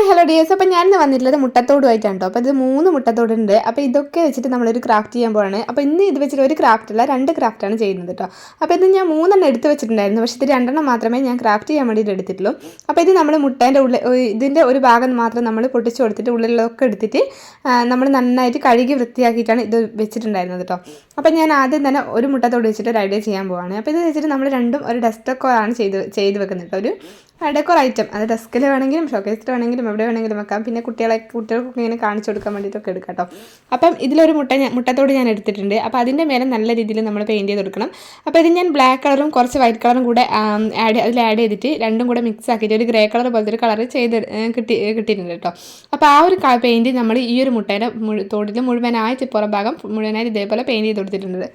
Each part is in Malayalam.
Hello dears. അപ്പോൾ ഞാനിന്ന് വന്നിട്ടുള്ളത് മുട്ടത്തോടുമായിട്ടാണ് കേട്ടോ. അപ്പോൾ ഇത് 3 മുട്ടത്തോടുണ്ട്. അപ്പോൾ ഇതൊക്കെ വെച്ചിട്ട് നമ്മളൊരു ക്രാഫ്റ്റ് ചെയ്യാൻ പോവാണ്. അപ്പോൾ ഇന്ന് ഇത് വെച്ചിട്ട് ഒരു ക്രാഫ്റ്റ് അല്ല 2 ക്രാഫ്റ്റാണ് ചെയ്യുന്നത് കേട്ടോ. അപ്പോൾ ഇത് ഞാൻ 3 എടുത്ത് വെച്ചിട്ടുണ്ടായിരുന്നു. പക്ഷേ ഇത് 2 മാത്രമേ ഞാൻ ക്രാഫ്റ്റ് ചെയ്യാൻ വേണ്ടിയിട്ട് എടുത്തിട്ടുള്ളൂ. അപ്പോൾ ഇത് നമ്മൾ മുട്ടേൻ്റെ ഉള്ളിൽ ഇതിൻ്റെ ഒരു ഭാഗം മാത്രം നമ്മൾ പൊട്ടിച്ച് കൊടുത്തിട്ട് ഉള്ളിലൊക്കെ എടുത്തിട്ട് നമ്മൾ നന്നായിട്ട് കഴുകി വൃത്തിയാക്കിയിട്ടാണ് ഇത് വെച്ചിട്ടുണ്ടായിരുന്നത് കേട്ടോ. അപ്പോൾ ഞാൻ ആദ്യം തന്നെ ഒരു മുട്ടത്തോട് വെച്ചിട്ട് ഒരു ഐഡിയ ചെയ്യാൻ പോവാണ്. അപ്പോൾ ഇത് വെച്ചിട്ട് നമ്മൾ രണ്ടും ഒരു ഡെസ്ക് ഡെക്കോറാണ് ചെയ്ത് വെക്കുന്നത് കേട്ടോ. ഒരു ഡെക്കോർ ഐറ്റം, അത് ഡെസ്കിൽ വേണമെങ്കിലും ഷോക്കേസിൽ വേണമെങ്കിലും എവിടെ വേണമെങ്കിലും വെക്കാം. പിന്നെ കുട്ടികൾക്കൊക്കെ ഇങ്ങനെ കാണിച്ചു കൊടുക്കാൻ വേണ്ടിയിട്ടൊക്കെ എടുക്കാം കേട്ടോ. അപ്പം ഇതിലൊരു മുട്ടത്തോട് ഞാൻ എടുത്തിട്ടുണ്ട്. അപ്പോൾ അതിൻ്റെ മേലെ നല്ല രീതിയിൽ നമ്മൾ പെയിൻറ്റ് ചെയ്ത് കൊടുക്കണം. അപ്പോൾ ഇത് ഞാൻ ബ്ലാക്ക് കളറും കുറച്ച് വൈറ്റ് കളറും കൂടെ അതിൽ ആഡ് ചെയ്തിട്ട് രണ്ടും കൂടെ മിക്സ് ആക്കിയിട്ട് ഒരു ഗ്രേ കളർ പോലത്തെ ഒരു കളർ കിട്ടിയിട്ടുണ്ട് കേട്ടോ. അപ്പോൾ ആ ഒരു പെയിൻറ്റ് നമ്മൾ ഈ ഒരു മുട്ടേൻ്റെ തോടിൽ മുഴുവനായിട്ട് പുറം ഭാഗം മുഴുവനായിട്ട് ഇതേപോലെ പെയിൻറ്റ് ചെയ്ത് കൊടുത്തിട്ടുണ്ട്.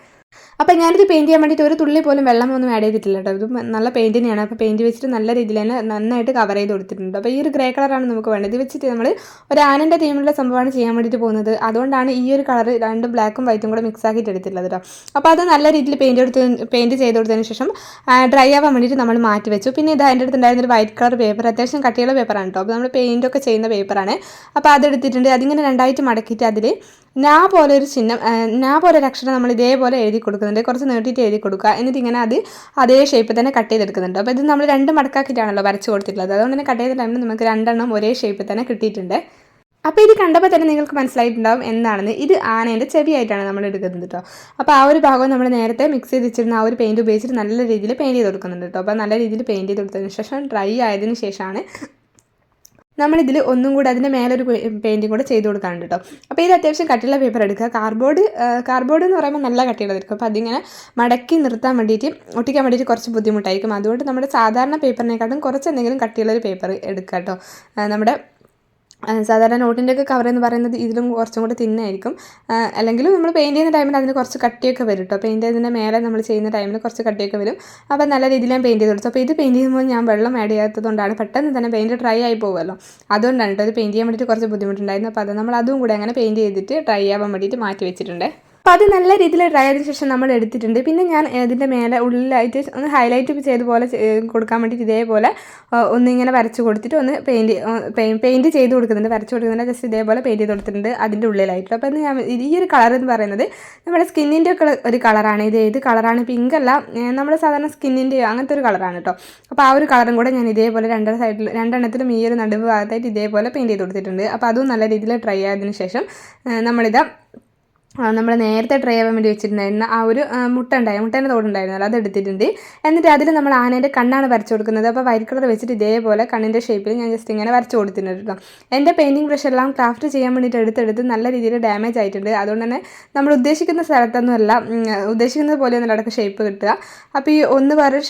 അപ്പോൾ ഞാനിത് പെയിൻറ്റ് ചെയ്യാൻ വേണ്ടിയിട്ട് ഒരു തുള്ളി പോലും വെള്ളമൊന്നും ആഡ് ചെയ്തിട്ടില്ല കേട്ടോ. ഇത് നല്ല പെയിൻറ്റ് തന്നെയാണ്. അപ്പോൾ പെയിൻറ്റ് വെച്ചിട്ട് നല്ല രീതിയിൽ തന്നെ നന്നായിട്ട് കവർ ചെയ്ത് കൊടുത്തിട്ടുണ്ട്. അപ്പോൾ ഈ ഒരു ഗ്രേ കളറാണ് നമുക്ക് വേണ്ടത്. ഇത് വെച്ചിട്ട് നമ്മൾ ഒരു ആനൻ്റെ തീമിലുള്ള സംഭവമാണ് ചെയ്യാൻ വേണ്ടിയിട്ട് പോകുന്നത്. അതുകൊണ്ടാണ് ഈ ഒരു കളർ രണ്ടും ബ്ലാക്കും വൈറ്റും കൂടെ മിക്സ് ആക്കിയിട്ട് എടുത്തിട്ടുള്ളത് കേട്ടോ. അപ്പോൾ അത് നല്ല രീതിയിൽ പെയിൻറ്റ് ചെയ്ത് കൊടുത്തതിന് ശേഷം ഡ്രൈ ആവാൻ വേണ്ടിയിട്ട് നമ്മൾ മാറ്റി വെച്ചു. പിന്നെ ഇത് അതിൻ്റെ അടുത്ത് ഉണ്ടായിരുന്നൊരു വൈറ്റ് കളർ പേപ്പർ, അത്യാവശ്യം കട്ടിയുള്ള പേപ്പറാണ് കേട്ടോ. അപ്പോൾ നമ്മൾ പെയിൻറ്റൊക്കെ ചെയ്യുന്ന പേപ്പറാണ്. അപ്പോൾ അതെടുത്തിട്ടുണ്ട്. അതിങ്ങനെ രണ്ടായിട്ട് മടക്കിയിട്ട് അതിൽ നാ പോലെ ഒരു ചിഹ്നം, നാ പോലെ ഒരു അക്ഷരം നമ്മൾ ഇതേപോലെ എഴുതി കൊടുക്കുന്നുണ്ട്. കുറച്ച് നീട്ടിയിട്ട് എഴുതി കൊടുക്കുക. എന്നിട്ട് ഇങ്ങനെ അതേ ഷേപ്പ് തന്നെ കട്ട് ചെയ്തെടുക്കുന്നുണ്ട്. അപ്പോൾ ഇത് നമ്മൾ 2 മടക്കാക്കിയിട്ടാണല്ലോ വരച്ച് കൊടുത്തിട്ടുള്ളത്. അതുകൊണ്ട് തന്നെ കട്ട് ചെയ്ത ടൈമിൽ നമുക്ക് 2 ഒരേ ഷേപ്പിൽ തന്നെ കിട്ടിയിട്ടുണ്ട്. അപ്പോൾ ഇത് കണ്ടപ്പോൾ തന്നെ നിങ്ങൾക്ക് മനസ്സിലായിട്ടുണ്ടാവും എന്താണെന്ന്. ഇത് ആനേൻ്റെ ചെവിയായിട്ടാണ് നമ്മൾ എടുക്കുന്നത് കേട്ടോ. അപ്പോൾ ആ ഒരു ഭാഗം നമ്മൾ നേരത്തെ മിക്സ് ചെയ്ത് വെച്ചിരുന്ന ആ ഒരു പെയിൻറ്റ് ഉപയോഗിച്ചിട്ട് നല്ല രീതിയിൽ പെയിൻറ്റ് ചെയ്ത് കൊടുക്കുന്നുണ്ട് കേട്ടോ. അപ്പോൾ നല്ല രീതിയിൽ പെയിൻറ്റ് ചെയ്ത് കൊടുത്തതിന് ശേഷം ഡ്രൈ ആയതിനു ശേഷമാണ് നമ്മളിതിൽ ഒന്നും കൂടെ അതിൻ്റെ മേലൊരു പെയിൻറ്റിങ് കൂടെ ചെയ്ത് കൊടുക്കാനുണ്ട് കേട്ടോ. അപ്പോൾ ഇത് അത്യാവശ്യം കട്ടിയുള്ള പേപ്പർ എടുക്കുക. കാർഡ്ബോർഡ് എന്ന് പറയുമ്പോൾ നല്ല കട്ടിയുള്ളതായിരിക്കും. അപ്പോൾ അതിങ്ങനെ മടക്കി നിർത്താൻ വേണ്ടിയിട്ട് ഒട്ടിക്കാൻ വേണ്ടിയിട്ട് കുറച്ച് ബുദ്ധിമുട്ടായിരിക്കും. അതുകൊണ്ട് നമ്മുടെ സാധാരണ പേപ്പറിനെക്കാട്ടും കുറച്ച് എന്തെങ്കിലും കട്ടിയുള്ളൊരു പേപ്പർ എടുക്കുക കേട്ടോ. നമ്മുടെ സാധാരണ നോട്ടിൻ്റെയൊക്കെ കവർ എന്ന് പറയുന്നത് ഇതിലും കുറച്ചും കൂടി തിന്നായിരിക്കും. അല്ലെങ്കിലും നമ്മൾ പെയിൻറ്റ് ചെയ്യുന്ന ടൈമിൽ അതിന് കുറച്ച് കട്ടിയൊക്കെ വരും കേട്ടോ. പെയിൻറ്റ് ചെയ്തതിൻ്റെ മേലെ നമ്മൾ ചെയ്യുന്ന ടൈമിൽ കുറച്ച് കട്ടിയൊക്കെ വരും. അപ്പോൾ നല്ല രീതിയിൽ ഞാൻ പെയിൻറ്റ് ചെയ്ത് കൊടുത്തു. അപ്പോൾ ഇത് പെയിൻറ്റ് ചെയ്യുമ്പോൾ ഞാൻ വെള്ളം ആഡ് ചെയ്യാത്തതുകൊണ്ടാണ് പെട്ടെന്ന് തന്നെ പെയിൻറ്റ് ഡ്രൈ ആയി പോകുമല്ലോ. അതുകൊണ്ടാണ് കേട്ടോ. ഇത് പെയിൻറ്റ് ചെയ്യാൻ വേണ്ടിയിട്ട് കുറച്ച് ബുദ്ധിമുട്ടുണ്ടായിരുന്നു. അപ്പോൾ അത് നമ്മൾ അതും കൂടെ അങ്ങനെ പെയിൻറ്റ് ചെയ്തിട്ട് ഡ്രൈ ആവാൻ വേണ്ടിയിട്ട് മാറ്റി വെച്ചിട്ടുണ്ട്. അപ്പോൾ അത് നല്ല രീതിയിൽ ഡ്രൈ ആയതിനു ശേഷം നമ്മൾ എടുത്തിട്ടുണ്ട്. പിന്നെ ഞാൻ ഇതിൻ്റെ മേലെ ഉള്ളിലായിട്ട് ഒന്ന് ഹൈലൈറ്റ് ചെയ്ത് പോലെ കൊടുക്കാൻ വേണ്ടിയിട്ട് ഇതേപോലെ ഒന്നിങ്ങനെ വരച്ച് കൊടുത്തിട്ട് ഒന്ന് പെയിൻറ്റ് ചെയ്ത് കൊടുക്കുന്നുണ്ട്. വരച്ച് കൊടുക്കുന്നുണ്ട്. ജസ്റ്റ് ഇതേപോലെ പെയിൻറ്റ് ചെയ്ത് കൊടുത്തിട്ടുണ്ട് അതിൻ്റെ ഉള്ളിലായിട്ട്. അപ്പോൾ ഞാൻ ഈ ഒരു കളർ എന്ന് പറയുന്നത് നമ്മുടെ സ്കിന്നിൻ്റെ ഒക്കെ ഒരു കളറാണ്. ഇത് ഏത് കളറാണ്? പിങ്ക് അല്ല, നമ്മുടെ സാധാരണ സ്കിന്നിൻ്റെ അങ്ങനത്തെ ഒരു കളറാണ് കേട്ടോ. അപ്പോൾ ആ ഒരു കളറും കൂടെ ഞാൻ ഇതേപോലെ രണ്ടെണ്ണത്തിലും ഈ ഒരു നടുവ് ഭാഗത്തായിട്ട് ഇതേപോലെ പെയിൻറ്റ് ചെയ്ത് കൊടുത്തിട്ടുണ്ട്. അപ്പോൾ അതും നല്ല രീതിയിൽ ഡ്രൈ ആയതിനു ശേഷം നമ്മൾ നേരത്തെ ട്രൈ ആവാൻ വേണ്ടി വെച്ചിട്ടുണ്ടായിരുന്ന ആ ഒരു മുട്ടേൻ്റെ തോടുണ്ടായിരുന്നല്ലോ, അത് എടുത്തിട്ടുണ്ട്. എന്നിട്ട് അതിൽ നമ്മൾ ആനേൻ്റെ കണ്ണാണ് വരച്ച് കൊടുക്കുന്നത്. അപ്പോൾ വൈറ്റ് കളർ വെച്ചിട്ട് ഇതേപോലെ കണ്ണിൻ്റെ ഷേപ്പിൽ ഞാൻ ജസ്റ്റ് ഇങ്ങനെ വരച്ച് കൊടുത്തിട്ടുണ്ട് കേട്ടോ. എൻ്റെ പെയിൻറ്റിങ് ബ്രഷ് എല്ലാം ക്രാഫ്റ്റ് ചെയ്യാൻ വേണ്ടിയിട്ട് എടുത്ത് നല്ല രീതിയിൽ ഡാമേജ് ആയിട്ടുണ്ട്. അതുകൊണ്ട് തന്നെ നമ്മൾ ഉദ്ദേശിക്കുന്ന സ്ഥലത്തൊന്നുമല്ല, ഉദ്ദേശിക്കുന്നത് പോലെയൊന്നും അടക്കം ഷേപ്പ് കിട്ടുക. അപ്പോൾ ഈ ഒന്ന് വേറൊരു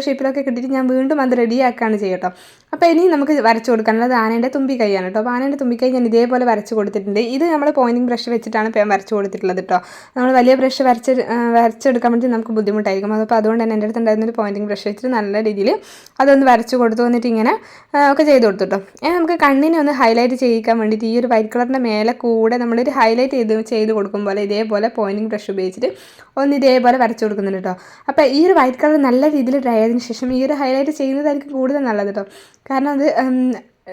ഷേപ്പിലൊക്കെ കിട്ടിയിട്ട് ഞാൻ വീണ്ടും അത് റെഡിയാക്കുകയാണ് ചെയ്യട്ടോ. അപ്പോൾ ഇനി നമുക്ക് വരച്ച് കൊടുക്കാനുള്ളത് ആനേൻ്റെ തുമ്പിക്കൈയാണ് കേട്ടോ. അപ്പോൾ ആനേൻ്റെ തുമ്പിക്കൈ ഞാൻ ഇതേപോലെ വരച്ച് കൊടുത്തിട്ടുണ്ട്. ഇത് നമ്മൾ പോയിൻറ്റിങ് ബ്രഷ് വെച്ചിട്ടാണ് വരച്ച് കൊടുത്തിട്ടുള്ളത് കേട്ടോ. നമ്മൾ വലിയ ബ്രഷ് വരച്ചെടുക്കാൻ വേണ്ടി നമുക്ക് ബുദ്ധിമുട്ടായിരിക്കും. അപ്പോൾ അതുകൊണ്ട് തന്നെ എൻ്റെ അടുത്ത് ഉണ്ടായിരുന്നൊരു പോയിൻറ്റിങ് ബ്രഷ് വെച്ചിട്ട് നല്ല രീതിയിൽ അതൊന്ന് വരച്ച് കൊടുത്തു. വന്നിട്ട് ഇങ്ങനെ ഒക്കെ ചെയ്ത് കൊടുത്തു കേട്ടോ. നമുക്ക് കണ്ണിനെ ഒന്ന് ഹൈലൈറ്റ് ചെയ്യിക്കാൻ വേണ്ടിയിട്ട് ഈ ഒരു വൈറ്റ് കളറിൻ്റെ മേലെ കൂടെ നമ്മളൊരു ഹൈലൈറ്റ് ചെയ്ത് കൊടുക്കും പോലെ ഇതേപോലെ പോയിൻറ്റിങ് ബ്രഷ് ഉപയോഗിച്ചിട്ട് ഒന്ന് ഇതേപോലെ വരച്ച് കൊടുക്കുന്നുണ്ട് കേട്ടോ. അപ്പോൾ ഈ ഒരു വൈറ്റ് കളർ നല്ല രീതിയിൽ ഡ്രൈ ആയതിനു ശേഷം ഈ ഒരു ഹൈലൈറ്റ് ചെയ്യുന്നതായിരിക്കും കൂടുതൽ നല്ലത് കേട്ടോ. കാരണം അത്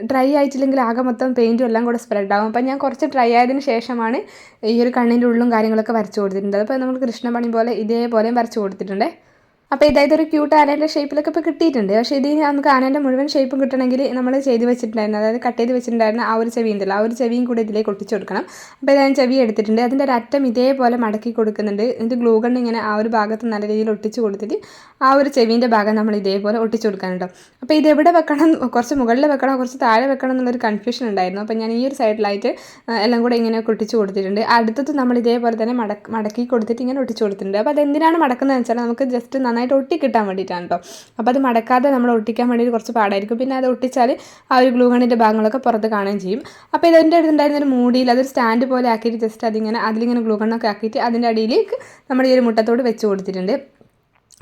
ഡ്രൈ ആയിട്ടില്ലെങ്കിൽ ആകെ മൊത്തം പെയിൻറ്റും എല്ലാം കൂടെ സ്പ്രെഡ് ആകും. അപ്പോൾ ഞാൻ കുറച്ച് ഡ്രൈ ആയതിനു ശേഷമാണ് ഈ ഒരു കണ്ണിൻ്റെ ഉള്ളും കാര്യങ്ങളൊക്കെ വരച്ച് കൊടുത്തിട്ടുണ്ട്. അപ്പോൾ നമ്മൾ കൃഷ്ണമണി പോലെ ഇതേപോലെയും വരച്ച് കൊടുത്തിട്ടുണ്ട്. അപ്പോൾ ഇതൊരു ക്യൂട്ട് ആനേൻ്റെ ഷേപ്പിലൊക്കെ ഇപ്പോൾ കിട്ടിയിട്ടുണ്ട്. പക്ഷേ ഇത് നമുക്ക് ആനേൻ്റെ മുഴുവൻ ഷേപ്പും കിട്ടണമെങ്കിൽ നമ്മൾ ചെയ്ത് വെച്ചിട്ടുണ്ടായിരുന്നു, അതായത് കട്ട് ചെയ്ത് വെച്ചിട്ടുണ്ടായിരുന്ന ആ ഒരു ചെവി ഉണ്ടല്ലോ, ആ ഒരു ചെവിയും കൂടി ഇതിലേക്ക് ഒട്ടിച്ച് കൊടുക്കണം. അപ്പോൾ ഞാൻ ചെവി എടുത്തിട്ടുണ്ട്. അതിൻ്റെ ഒരു അറ്റം ഇതേപോലെ മടക്കി കൊടുക്കുന്നുണ്ട്. ഇത് ഗ്ലൂ ഗൺ ഇങ്ങനെ ആ ഒരു ഭാഗത്ത് നല്ല രീതിയിൽ ഒട്ടിച്ച് കൊടുത്തിട്ട് ആ ഒരു ചെവീൻ്റെ ഭാഗം നമ്മൾ ഇതേപോലെ ഒട്ടിച്ച് കൊടുക്കാനുണ്ടോ. അപ്പോൾ ഇത് എവിടെ വെക്കണം, കുറച്ച് മുകളിൽ വെക്കണോ കുറച്ച് താഴെ വെക്കണം എന്നുള്ളൊരു കൺഫ്യൂഷൻ ഉണ്ടായിരുന്നു. അപ്പോൾ ഞാൻ ഈ ഒരു സൈഡിലായിട്ട് എല്ലാം കൂടെ ഇങ്ങനെയൊക്കെ ഒട്ടിച്ച് കൊടുത്തിട്ടുണ്ട്. അടുത്തത് നമ്മൾ ഇതേപോലെ തന്നെ മടക്കി കൊടുത്തിട്ട് ഇങ്ങനെ ഒട്ടിച്ച് കൊടുത്തിട്ടുണ്ട്. അപ്പോൾ അതെന്തിനാണ് മടക്കുന്നതെന്ന് വെച്ചാൽ നമുക്ക് ജസ്റ്റ് നന്നായിട്ട് ഒട്ടി കിട്ടാൻ വേണ്ടിയിട്ടാണ് കേട്ടോ. അപ്പോൾ അത് മടക്കാതെ നമ്മൾ ഒട്ടിക്കാൻ വേണ്ടിയിട്ട് കുറച്ച് പാടായിരിക്കും. പിന്നെ അത് ഒട്ടിച്ചാൽ ആ ഒരു ഗ്ലൂ ഗണ്ണിൻ്റെ ഭാഗങ്ങളൊക്കെ പുറത്ത് കാണുകയും ചെയ്യും. അപ്പോൾ ഇതിൻ്റെ അടുത്തുണ്ടായിരുന്നൊരു മൂടിയിൽ അതൊരു സ്റ്റാൻഡ് പോലെ ആക്കിയിട്ട് ജസ്റ്റ് അതിലിങ്ങനെ ഗ്ലൂ ഗണ്ണൊക്കെ ആക്കിയിട്ട് അതിൻ്റെ അടിയിലേക്ക് നമ്മൾ ഈ ഒരു മുട്ടത്തോട് വെച്ച് കൊടുത്തിട്ടുണ്ട്.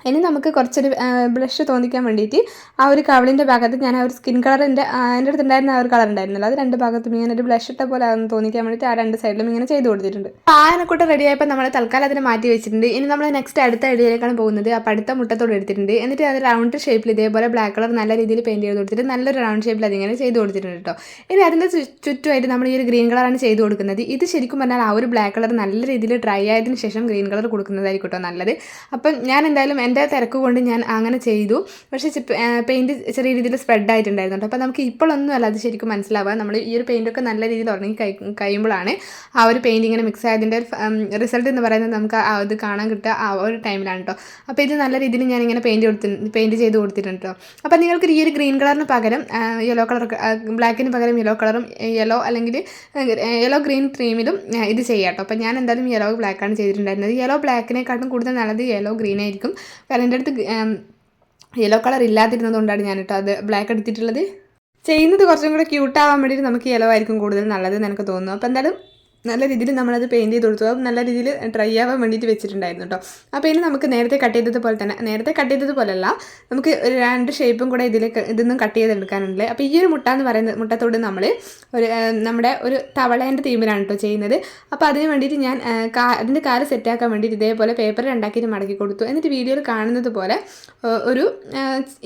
ഇനി നമുക്ക് കുറച്ചൊരു ബ്ലഷ് തോന്നിക്കാൻ വേണ്ടിയിട്ട് ആ ഒരു കവിളിൻ്റെ ഭാഗത്ത് ഞാൻ ആ ഒരു സ്കിൻ കളറിൻ്റെ എൻ്റെ അടുത്തുണ്ടായിരുന്ന ആ ഒരു കളർ ഉണ്ടായിരുന്നല്ലോ അത് രണ്ട് ഭാഗത്തും ഇങ്ങനെ ഒരു ബ്ലഷ് ഇട്ട പോലെ അതൊന്ന് തോന്നിക്കാൻ വേണ്ടിയിട്ട് ആ രണ്ട് സൈഡിലും ഇങ്ങനെ ചെയ്ത് കൊടുത്തിട്ടുണ്ട്. ആ ആനക്കൂട്ടം റെഡി ആയപ്പോൾ നമ്മൾ തൽക്കാലം അതിനെ മാറ്റി വെച്ചിട്ടുണ്ട്. ഇനി നമ്മൾ നെക്സ്റ്റ് അടുത്ത ഐഡിയയിലേക്കാണ് പോകുന്നത്. അപ്പോൾ അടുത്ത മുട്ടത്തോട് എടുത്തിട്ടുണ്ട്. എന്നിട്ട് അത് റൗണ്ട് ഷേപ്പിൽ ഇതേപോലെ ബ്ലാക്ക് കളർ നല്ല രീതിയിൽ പെയിൻറ്റ് ചെയ്ത് കൊടുത്തിട്ട് നല്ലൊരു റൗണ്ട് ഷേപ്പിൽ അതിങ്ങനെ ചെയ്ത് കൊടുത്തിട്ടുണ്ട് കേട്ടോ. ഇനി അതിൻ്റെ ചുറ്റുമായിട്ട് നമ്മൾ ഈ ഒരു ഗ്രീൻ കളറാണ് ചെയ്ത് കൊടുക്കുന്നത്. ഇത് ശരിക്കും പറഞ്ഞാൽ ആ ഒരു ബ്ലാക്ക് കളർ നല്ല രീതിയിൽ ഡ്രൈ ആയതിനു ശേഷം ഗ്രീൻ കളർ കൊടുക്കുന്നതായിരിക്കും കേട്ടോ നല്ലത്. അപ്പം ഞാൻ എന്തായാലും എൻ്റെ തിരക്ക് കൊണ്ട് ഞാൻ അങ്ങനെ ചെയ്തു. പക്ഷേ പെയിൻറ്റ് ചെറിയ രീതിയിൽ സ്പ്രെഡ് ആയിട്ടുണ്ടായിരുന്നു കേട്ടോ. അപ്പോൾ നമുക്ക് ഇപ്പോഴൊന്നും അല്ല അത് ശരിക്കും മനസ്സിലാവുക. നമ്മൾ ഈ ഒരു പെയിൻറ്റൊക്കെ നല്ല രീതിയിൽ ഉറങ്ങി കഴിയുമ്പോഴാണ് ആ ഒരു പെയിൻറ്റ് ഇങ്ങനെ മിക്സ് ആയതിൻ്റെ റിസൾട്ട് എന്ന് പറയുന്നത് നമുക്ക് അത് കാണാൻ കിട്ടുക ആ ഒരു ടൈമിലാണ് കേട്ടോ. അപ്പോൾ ഇത് നല്ല രീതിയിൽ ഞാനിങ്ങനെ പെയിൻറ്റ് ചെയ്ത് കൊടുത്തിട്ടുണ്ട് കേട്ടോ. അപ്പോൾ നിങ്ങൾക്ക് ഈ ഒരു ഗ്രീൻ കളറിന് പകരം യെല്ലോ കളർ ബ്ലാക്കിന് പകരം യെല്ലോ കളറും യെല്ലോ അല്ലെങ്കിൽ യെല്ലോ ഗ്രീൻ ക്രീമിലും ഇത് ചെയ്യാം കേട്ടോ. അപ്പോൾ ഞാൻ എന്തായാലും യെല്ലോ ബ്ലാക്കാണ് ചെയ്തിട്ടുണ്ടായിരുന്നത്. യെല്ലോ ബ്ലാക്കിനെക്കാട്ടും കൂടുതൽ നല്ലത് യെല്ലോ ഗ്രീൻ ആയിരിക്കും. കാരണം എൻ്റെ അടുത്ത് യെല്ലോ കളർ ഇല്ലാതിരുന്നതുകൊണ്ടാണ് ഞാൻ കേട്ടോ അത് ബ്ലാക്ക് എടുത്തിട്ടുള്ളത്. ചെയ്യുന്നത് കുറച്ചും കൂടെ ക്യൂട്ടാവാൻ വേണ്ടിയിട്ട് നമുക്ക് യെല്ലോ ആയിരിക്കും കൂടുതൽ നല്ലതെന്ന് എനിക്ക് തോന്നുന്നു. അപ്പോൾ എന്തായാലും നല്ല രീതിയിൽ നമ്മളത് പെയിൻറ്റ് ചെയ്ത് കൊടുത്തു. നല്ല രീതിയിൽ ഡ്രൈ ആവാൻ വേണ്ടിയിട്ട് വെച്ചിട്ടുണ്ടായിരുന്നു കേട്ടോ. അപ്പോൾ ഇനി നമുക്ക് നേരത്തെ കട്ട് ചെയ്തതുപോലെ തന്നെ നേരത്തെ കട്ട് ചെയ്തതുപോലെയല്ല നമുക്ക് ഒരു രണ്ട് ഷേപ്പും കൂടെ ഇതൊന്നും കട്ട് ചെയ്തെടുക്കാനുണ്ട്. അപ്പോൾ ഈ ഒരു മുട്ട എന്ന് പറയുന്നത് മുട്ടത്തോട് നമ്മൾ നമ്മുടെ ഒരു തവളേൻ്റെ തീമിലാണ് കേട്ടോ ചെയ്യുന്നത്. അപ്പോൾ അതിന് വേണ്ടിയിട്ട് ഞാൻ അതിൻ്റെ കാല് സെറ്റാക്കാൻ വേണ്ടിയിട്ട് ഇതേപോലെ പേപ്പർ രണ്ടാക്കിയിട്ട് മടക്കി കൊടുത്തു. എന്നിട്ട് വീഡിയോയിൽ കാണുന്നത് പോലെ ഒരു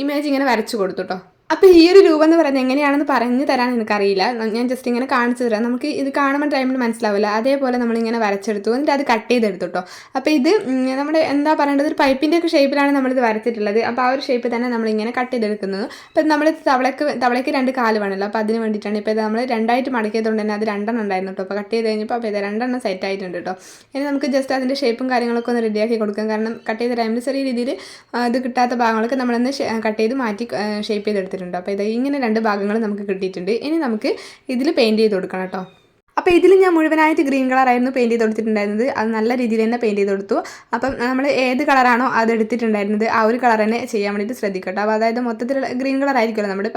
ഇമേജ് ഇങ്ങനെ വരച്ചു കൊടുത്തു കേട്ടോ. അപ്പോൾ ഈ ഒരു രൂപം എന്ന് പറയുന്നത് എങ്ങനെയാണെന്ന് പറഞ്ഞു തരാൻ എനിക്കറിയില്ല. ഞാൻ ജസ്റ്റ് ഇങ്ങനെ കാണിച്ചു തരാം. നമുക്ക് ഇത് കാണുമ്പോൾ ടൈമിൽ മനസ്സിലാവില്ല. അതേപോലെ നമ്മളിങ്ങനെ വരച്ചെടുത്തു. എന്നിട്ട് അത് കട്ട് ചെയ്തെടുത്തു കേട്ടോ. അപ്പോൾ ഇത് നമ്മുടെ എന്താ പറയേണ്ടത് ഒരു പൈപ്പിൻ്റെ ഒക്കെ ഷേപ്പിലാണ് നമ്മളിത് വരച്ചിട്ടുള്ളത്. അപ്പോൾ ആ ഒരു ഷേപ്പിൽ തന്നെ നമ്മളിങ്ങനെ കട്ട് ചെയ്തെടുക്കുന്നത്. അപ്പോൾ നമ്മൾ തവളയ്ക്ക് രണ്ട് കാല് വേണമല്ലോ. അപ്പോൾ അതിന് വേണ്ടിയിട്ടാണ് ഇപ്പോൾ ഇത് നമ്മൾ രണ്ടായിട്ട് മടക്കിയതുകൊണ്ട് തന്നെ അത് രണ്ടെണ്ണം ഉണ്ടായിരുന്നു കേട്ടോ. അപ്പോൾ കട്ട് ചെയ്ത് കഴിഞ്ഞപ്പോൾ അപ്പോൾ ഇത് രണ്ടെണ്ണം സെറ്റ് ആയിട്ടുണ്ട് കേട്ടോ. ഇനി നമുക്ക് ജസ്റ്റ് അതിൻ്റെ ഷേപ്പും കാര്യങ്ങളൊക്കെ ഒന്ന് റെഡിയാക്കി കൊടുക്കാം. കാരണം കട്ട് ചെയ്ത ടൈമിൽ ചെറിയ രീതിയിൽ ഇത് കിട്ടാത്ത ഭാഗങ്ങളൊക്കെ നമ്മളൊന്ന് കട്ട് ചെയ്ത് മാറ്റി ഷേപ്പ് ചെയ്തെടുത്തിട്ടുണ്ട്. അപ്പോൾ ഇത് ഇങ്ങനെ രണ്ട് ഭാഗങ്ങൾ നമുക്ക് കിട്ടിയിട്ടുണ്ട്. ഇനി നമുക്ക് ഇതിൽ പെയിൻറ്റ് ചെയ്ത് കൊടുക്കണം കേട്ടോ. അപ്പോൾ ഇതിൽ ഞാൻ മുഴുവനായിട്ട് ഗ്രീൻ കളറായിരുന്നു പെയിൻറ്റ് ചെയ്ത് കൊടുത്തിട്ടുണ്ടായിരുന്നത്. അത് നല്ല രീതിയിൽ തന്നെ പെയിൻറ്റ് ചെയ്ത് കൊടുത്തു. അപ്പം നമ്മൾ ഏത് കളറാണോ അത് എടുത്തിട്ടുണ്ടായിരുന്നത് ആ ഒരു കളർ തന്നെ ചെയ്യാൻ വേണ്ടിയിട്ട് ശ്രദ്ധിക്കട്ടോ. അപ്പോൾ അതായത് മൊത്തത്തിലുള്ള ഗ്രീൻ കളർ ആയിരിക്കുമല്ലോ. നമ്മുടെ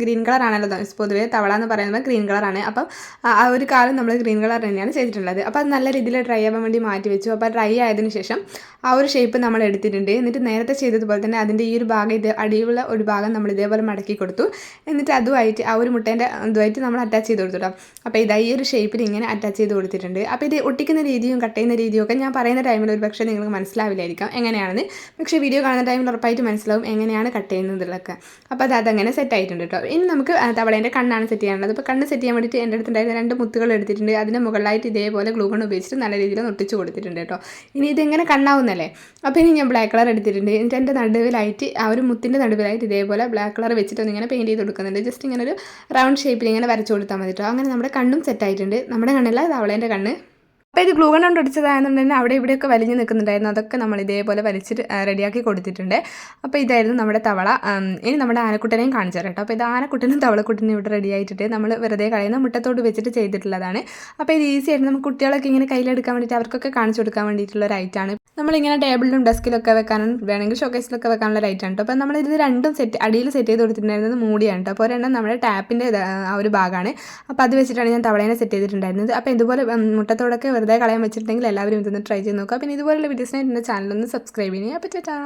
ഗ്രീൻ കളറാണല്ലോ പൊതുവേ തവള എന്ന് പറയുന്നത് ഗ്രീൻ കളറാണ്. അപ്പം ആ ഒരു കാലം നമ്മൾ ഗ്രീൻ കളർ തന്നെയാണ് ചെയ്തിട്ടുള്ളത്. അപ്പോൾ അത് നല്ല രീതിയിൽ ഡ്രൈ ആവാൻ വേണ്ടി മാറ്റി വെച്ചു. അപ്പോൾ ഡ്രൈ ആയതിനു ശേഷം ആ ഒരു ഷേപ്പ് നമ്മൾ എടുത്തിട്ടുണ്ട്. എന്നിട്ട് നേരത്തെ ചെയ്തതുപോലെ തന്നെ അതിൻ്റെ ഈ ഒരു ഭാഗം അടിയുള്ള ഒരു ഭാഗം നമ്മൾ ഇതേപോലെ മടക്കി കൊടുത്തു. എന്നിട്ട് അതുമായിട്ട് ആ ഒരു മുട്ടേൻ്റെ ഇതുമായിട്ട് നമ്മൾ അറ്റാച്ച് ചെയ്ത് കൊടുത്തു കേട്ടോ. അപ്പോൾ ഇതായി ഒരു ഷേപ്പിൽ ഇങ്ങനെ അറ്റാച്ച് ചെയ്ത് കൊടുത്തിട്ടുണ്ട്. അപ്പോൾ ഇത് ഒട്ടിക്കുന്ന രീതിയും കട്ട് ചെയ്യുന്ന രീതിയും ഒക്കെ ഞാൻ പറയുന്ന ടൈമിൽ ഒരു പക്ഷേ നിങ്ങൾക്ക് മനസ്സിലാവില്ലായിരിക്കാം എങ്ങനെയാണെന്ന്. പക്ഷേ വീഡിയോ കാണുന്ന ടൈമിൽ ഉറപ്പായിട്ട് മനസ്സിലാവും എങ്ങനെയാണ് കട്ട് ചെയ്യുന്നതിലൊക്കെ. അപ്പോൾ അതങ്ങനെ സെറ്റ് ആയിട്ടുണ്ട് കേട്ടോ. ഇനി നമുക്ക് തവളേൻ്റെ കണ്ണാണ് സെറ്റ് ചെയ്യാനുള്ളത്. അപ്പോൾ കണ്ണ് സെറ്റ് ചെയ്യാൻ വേണ്ടിയിട്ട് എൻ്റെ അടുത്തുണ്ടായിരുന്ന രണ്ട് മുത്തുകൾ എടുത്തിട്ടുണ്ട്. അതിൻ്റെ മുകളിലായിട്ട് ഇതേപോലെ ഗ്ലൂ ഗൺ ഉപയോഗിച്ചിട്ട് നല്ല രീതിയിൽ ഒട്ടിച്ച് കൊടുത്തിട്ടുണ്ട് കേട്ടോ. ഇനി ഇതെങ്ങനെ കണ്ണാവുന്നല്ലേ. അപ്പോൾ ഇനി ഞാൻ ബ്ലാക്ക് കളർ എടുത്തിട്ടുണ്ട്. എന്നിട്ട് എൻ്റെ നടുവിലായിട്ട് ആ ഒരു മുത്തിൻ്റെ നടുവിലായിട്ട് ഇതേപോലെ ബ്ലാക്ക് കളർ വെച്ചിട്ട് ഇങ്ങനെ പെയിൻറ്റ് ചെയ്ത് കൊടുക്കുന്നുണ്ട്. ജസ്റ്റ് ഇങ്ങനെ ഒരു റൗണ്ട് ഷേപ്പിൽ ഇങ്ങനെ വരച്ചു കൊടുത്താൽ മതി കേട്ടോ. അങ്ങനെ നമ്മുടെ കണ്ണും സെറ്റായിട്ടുണ്ട്. നമ്മുടെ കണ്ണല്ല തവളേൻ്റെ കണ്ണ്. അപ്പോൾ ഇത് ഗ്ലൂ ഗൺ കൊണ്ട് ഒടിച്ചതായതുകൊണ്ട് തന്നെ അവിടെ ഇവിടെയൊക്കെ വലിഞ്ഞ് നിൽക്കുന്നുണ്ടായിരുന്നു. അതൊക്കെ നമ്മൾ ഇതേപോലെ വലിച്ചിട്ട് റെഡിയാക്കി കൊടുത്തിട്ടുണ്ട്. അപ്പോൾ ഇതായിരുന്നു നമ്മുടെ തവള. ഇനി നമ്മുടെ ആനക്കുട്ടനെയും കാണിച്ചു തരാം കേട്ടോ. അപ്പോൾ ഇത് ആനക്കുട്ടനും തവളക്കുട്ടനും ഇവിടെ റെഡി ആയിട്ടിട്ട് നമ്മൾ വെറുതെ കളയുന്ന മുട്ടത്തോട് വെച്ചിട്ട് ചെയ്തിട്ടുള്ളതാണ്. അപ്പോൾ ഇത് ഈസി ആയിട്ട് നമുക്ക് കുട്ടികളൊക്കെ ഇങ്ങനെ കയ്യിലെടുക്കാൻ വേണ്ടിയിട്ട് അവർക്കൊക്കെ കാണിച്ചു കൊടുക്കാൻ വേണ്ടിയിട്ടുള്ള ഒരു ഐറ്റാണ്. നമ്മളിങ്ങനെ ടേബിളിലും ഡെസ്കിലൊക്കെ വെക്കാനും വേണമെങ്കിൽ ഷോക്കേസിലൊക്കെ വെക്കാനുള്ള ഒരു ഐറ്റാണ് കേട്ടോ. അപ്പോൾ നമ്മൾ ഇത് രണ്ടും അടിയിൽ സെറ്റ് ചെയ്ത് കൊടുത്തിട്ടുണ്ടായിരുന്നത് മൂടിയാണ് കേട്ടോ. അപ്പോൾ ഒരെണ്ണം നമ്മുടെ ടാപ്പിൻ്റെ ആ ഒരു ഭാഗമാണ്. അപ്പോൾ അത് വെച്ചിട്ടാണ് ഞാൻ തവളേനെ സെറ്റ് ചെയ്തിട്ടുണ്ടായിരുന്നത്. അപ്പോൾ ഇതുപോലെ മുട്ടത്തോടൊക്കെ വെറുതെ കളയാൻ വെച്ചിട്ടുണ്ടെങ്കിൽ എല്ലാവരും ഇതൊന്ന് ട്രൈ ചെയ്ത് നോക്കുക. പിന്നെ ഇതുപോലുള്ള വീഡിയോസിനായിട്ട് എൻ്റെ ചാനലൊന്ന് സബ്സ്ക്രൈബ് ചെയ്യുക. അപ്പോൾ ചേട്ടാ.